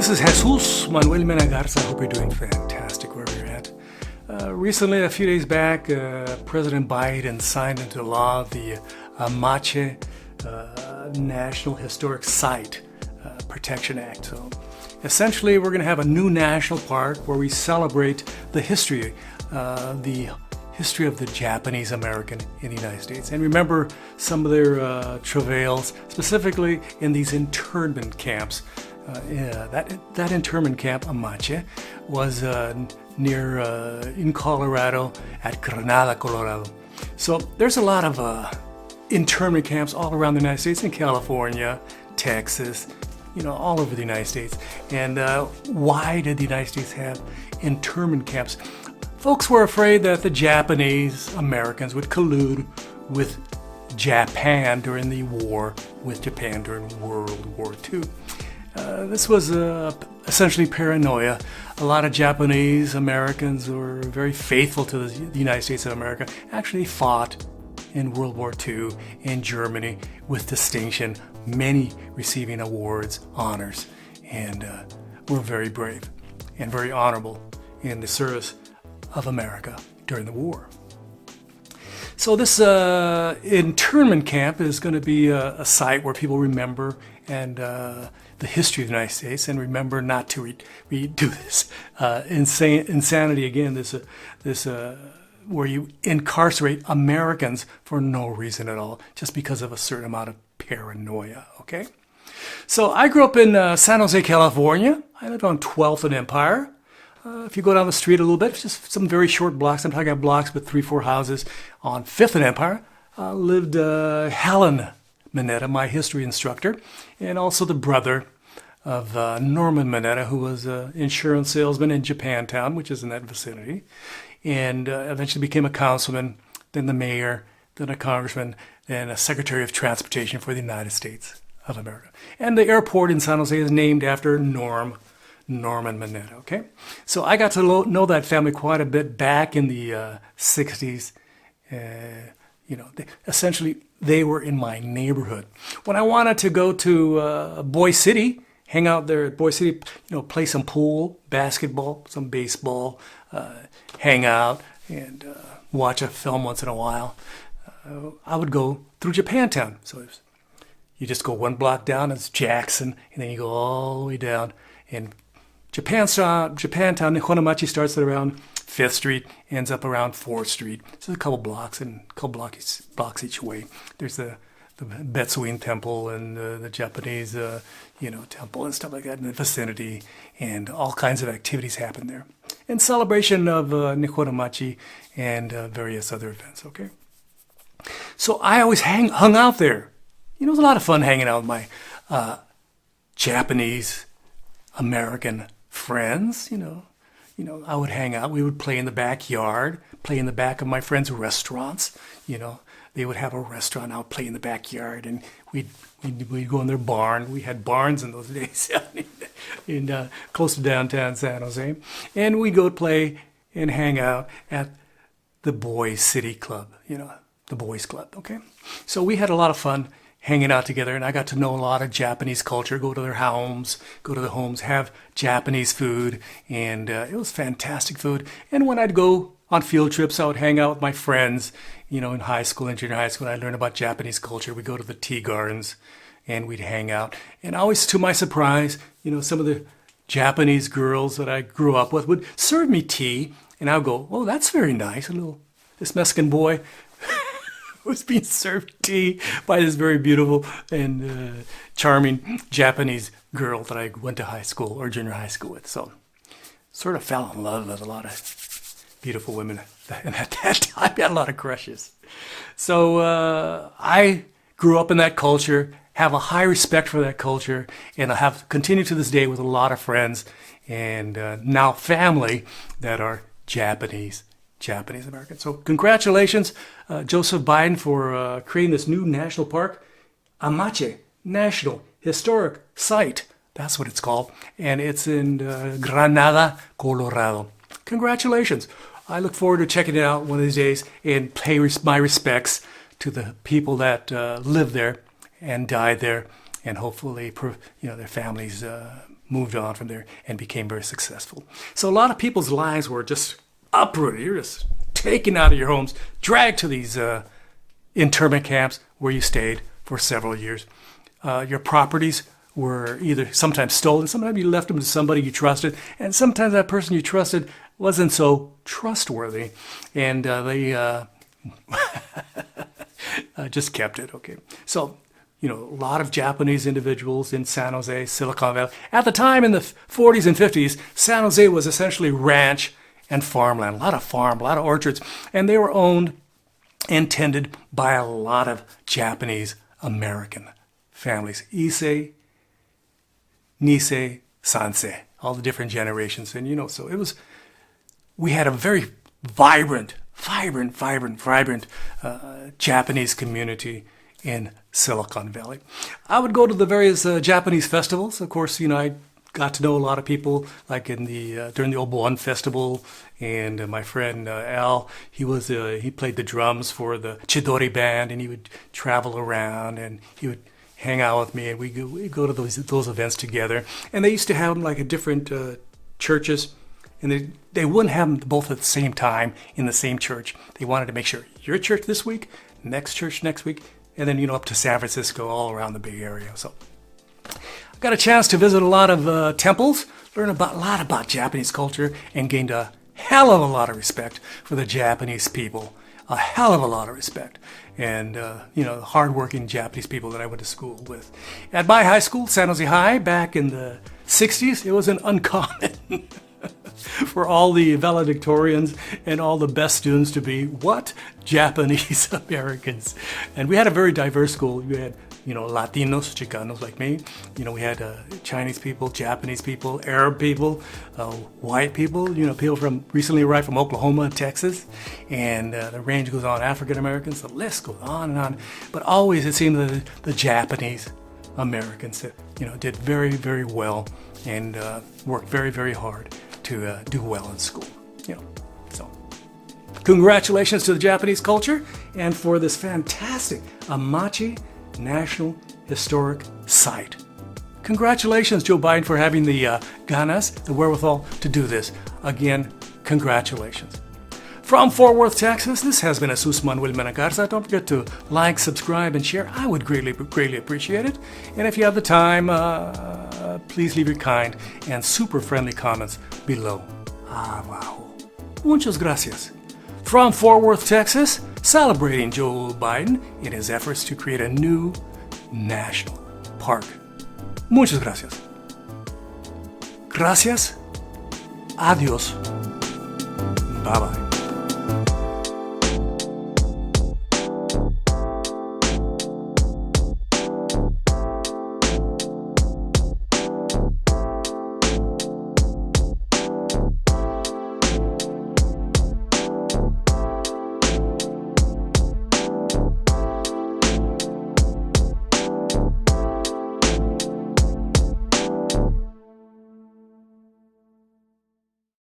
This is Jesus Manuel Menagarza. I hope you're doing fantastic wherever you're at. Recently, a few days back, President Biden signed into law the Amache National Historic Site Protection Act. So essentially, we're going to have a new national park where we celebrate the history of the Japanese American in the United States, and remember some of their travails, specifically in these internment camps. That internment camp, Amache, was in Colorado, at Granada, Colorado. So there's a lot of internment camps all around the United States, in California, Texas, all over the United States. And why did the United States have internment camps? Folks were afraid that the Japanese Americans would collude with Japan during the war with Japan during World War II. This was essentially paranoia. A lot of Japanese Americans were very faithful to the United States of America, actually fought in World War II in Germany with distinction, many receiving awards, honors, and were very brave and very honorable in the service of America during the war. So this internment camp is going to be a site where people remember and the history of the United States, and remember not to redo this insanity again. This where you incarcerate Americans for no reason at all, just because of a certain amount of paranoia. Okay, so I grew up in San Jose, California. I lived on 12th and Empire. If you go down the street a little bit, just some very short blocks. I'm talking about blocks with 3-4 houses. On 5th and Empire lived Helen Mineta, my history instructor, and also the brother of Norman Mineta, who was an insurance salesman in Japantown, which is in that vicinity, and eventually became a councilman, then the mayor, then a congressman, then a secretary of transportation for the United States of America. And the airport in San Jose is named after Norman Mineta. Okay, so I got to know that family quite a bit back in the 60s. Essentially, they were in my neighborhood. When I wanted to go to Boise City, hang out there at Boise City, play some pool, basketball, some baseball, hang out, and watch a film once in a while, I would go through Japantown. So you just go one block down, it's Jackson, and then you go all the way down. And Japantown, Nihonamachi starts at around 5th Street, ends up around 4th Street. So a couple blocks and a couple blocks each way. There's the Betsuin Temple and the Japanese, temple and stuff like that in the vicinity, and all kinds of activities happen there in celebration of Nihonamachi and various other events. Okay, so I always hung out there. It was a lot of fun hanging out with my Japanese American friends. I would hang out. We would play in the backyard, play in the back of my friends' restaurants. They would have a restaurant. I would play in the backyard, and we'd go in their barn. We had barns in those days in close to downtown San Jose, and we'd go play and hang out at the Boys City Club. The Boys Club. Okay, so we had a lot of fun hanging out together, and I got to know a lot of Japanese culture, go to their homes, have Japanese food, and it was fantastic food. And when I'd go on field trips, I would hang out with my friends, in high school and junior high school. I learned about Japanese culture. We'd go to the tea gardens, and we'd hang out. And always, to my surprise, some of the Japanese girls that I grew up with would serve me tea, and I would go, "Oh, that's very nice." This Mexican boy was being served tea by this very beautiful and charming Japanese girl that I went to high school or junior high school with. So sort of fell in love with a lot of beautiful women. And at that time, I had a lot of crushes. So I grew up in that culture, have a high respect for that culture, and I have continued to this day with a lot of friends and now family that are Japanese American. So congratulations, Joseph Biden, for creating this new national park, Amache National Historic Site. That's what it's called. And it's in Granada, Colorado. Congratulations. I look forward to checking it out one of these days and pay my respects to the people that lived there and died there, and hopefully, their families moved on from there and became very successful. So a lot of people's lives were just uprooted. You're just taken out of your homes, dragged to these internment camps where you stayed for several years. Your properties were either sometimes stolen, sometimes you left them to somebody you trusted, and sometimes that person you trusted wasn't so trustworthy, and they just kept it. Okay, so a lot of Japanese individuals in San Jose, Silicon Valley. At the time in the 40s and 50s, San Jose was essentially ranch and farmland, a lot of orchards, and they were owned and tended by a lot of Japanese American families. Issei, Nisei, Sansei, all the different generations. And so we had a very vibrant Japanese community in Silicon Valley. I would go to the various Japanese festivals. Of course, I got to know a lot of people, like during the Obon Festival, and my friend Al, he played the drums for the Chidori band, and he would travel around and he would hang out with me, and we'd go to those events together. And they used to have them like at different churches, and they wouldn't have them both at the same time in the same church. They wanted to make sure your church this week, next church next week, and then up to San Francisco, all around the Bay Area. So I got a chance to visit a lot of temples, learn a lot about Japanese culture, and gained a hell of a lot of respect for the Japanese people. A hell of a lot of respect. And, the hardworking Japanese people that I went to school with. At my high school, San Jose High, back in the 60s, it was an uncommon for all the valedictorians and all the best students to be what? Japanese Americans. And we had a very diverse school. We had Latinos, Chicanos like me. We had Chinese people, Japanese people, Arab people, white people, people recently arrived from Oklahoma and Texas. And the range goes on, African Americans, the list goes on and on. But always it seemed that the Japanese Americans that, did very, very well and worked very, very hard to do well in school. So congratulations to the Japanese culture and for this fantastic Amache National Historic Site. Congratulations, Joe Biden, for having the ganas, the wherewithal to do this. Again, congratulations. From Fort Worth, Texas, this has been Jesus Manuel Menagarza. Don't forget to like, subscribe, and share. I would greatly appreciate it. And if you have the time, please leave your kind and super friendly comments below. Abajo. Muchas gracias. From Fort Worth, Texas, celebrating Joe Biden in his efforts to create a new national park. Muchas gracias. Gracias. Adios. Bye-bye.